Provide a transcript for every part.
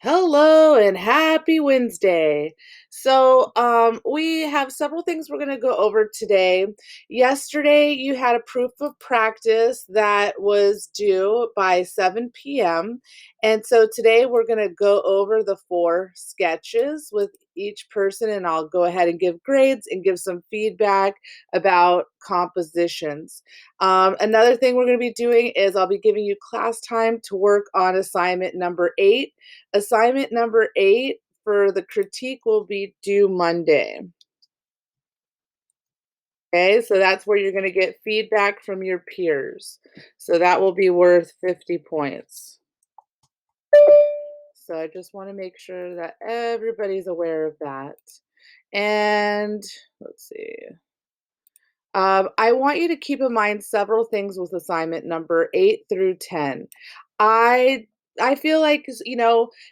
Hello and happy Wednesday. We have several things we're going to go over today. Yesterday, you had a proof of practice that was due by 7 p.m. And so today, we're going to go over the four sketches with each person, and I'll go ahead and give grades and give some feedback about compositions. Another thing we're going to be doing is I'll be giving you class time to work on assignment number 8. Assignment number 8 for the critique will be due Monday. Okay, so that's where you're going to get feedback from your peers. So that will be worth 50 points. So I just want to make sure that everybody's aware of that. And let's see. I want you to keep in mind several things with assignment number 8 through 10. I I feel like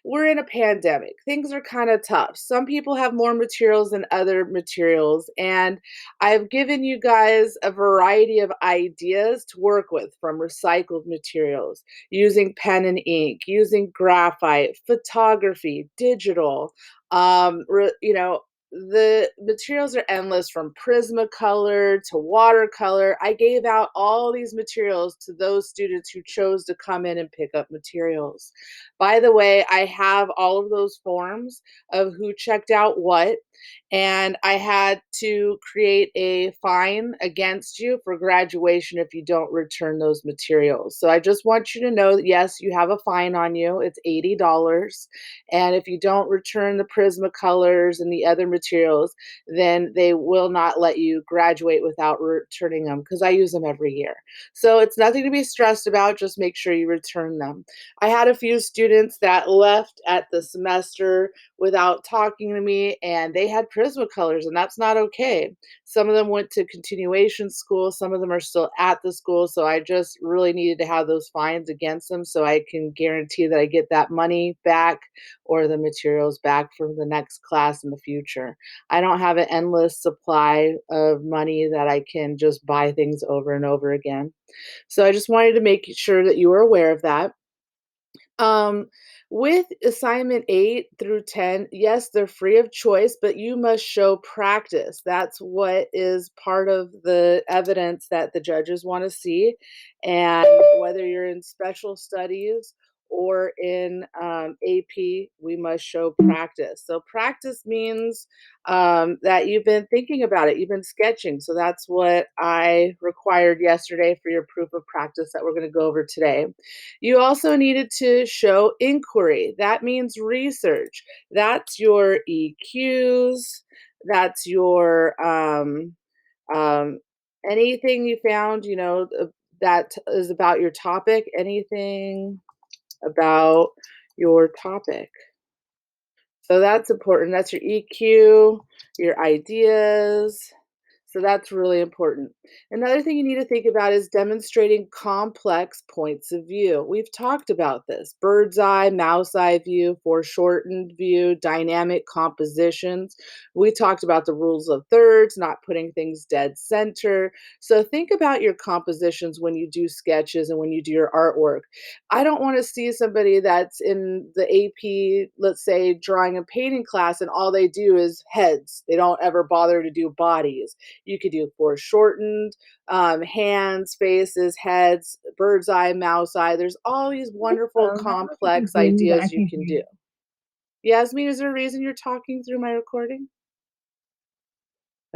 we're in a pandemic. Things are kind of tough. Some people have more materials than other materials, and I've given you guys a variety of ideas to work with, from recycled materials, using pen and ink, using graphite, photography, digital, the materials are endless, from Prismacolor to watercolor. I gave out all these materials to those students who chose to come in and pick up materials. By the way, I have all of those forms of who checked out what, and I had to create a fine against you for graduation if you don't return those materials. So I just want you to know that yes, you have a fine on you. It's $80. And if you don't return the Prismacolors and the other materials, then they will not let you graduate without returning them, because I use them every year. So it's nothing to be stressed about. Just make sure you return them. I had a few students that left at the semester without talking to me, and they had Prismacolors, and that's not okay. Some of them went to continuation school, some of them are still at the school, so I just really needed to have those fines against them so I can guarantee that I get that money back or the materials back for the next class in the future. I don't have an endless supply of money that I can just buy things over and over again. So I just wanted to make sure that you were aware of that. Um, with assignment 8 through 10, yes, they're free of choice, but you must show practice. That's what is part of the evidence that the judges want to see. And whether you're in special studies or in AP, we must show practice. So, practice means that you've been thinking about it, you've been sketching. So, that's what I required yesterday for your proof of practice that we're going to go over today. You also needed to show inquiry. That means research. That's your EQs. That's your um, anything you found, that is about your topic. Anything about your topic. So that's important. That's your EQ, your ideas. So that's really important. Another thing you need to think about is demonstrating complex points of view. We've talked about this: bird's eye, mouse eye view, foreshortened view, dynamic compositions. We talked about the rules of thirds, not putting things dead center. So think about your compositions when you do sketches and when you do your artwork. I don't want to see somebody that's in the AP, let's say, drawing and painting class, and all they do is heads. They don't ever bother to do bodies. You could do foreshortened, hands, faces, heads, bird's eye, mouse eye. There's all these wonderful, How to complex bring ideas back you can do. again. Yasmin, is there a reason you're talking through my recording?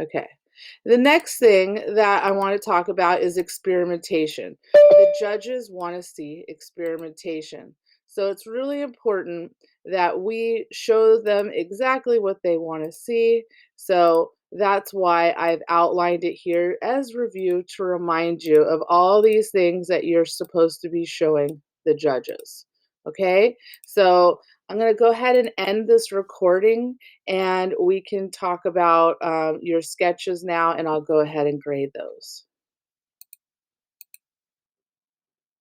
Okay. The next thing that I want to talk about is experimentation. The judges want to see experimentation. So it's really important that we show them exactly what they want to see. So that's why I've outlined it here as review, to remind you of all these things that you're supposed to be showing the judges. Okay? So I'm going to go ahead and end this recording, and we can talk about your sketches now, and I'll go ahead and grade those.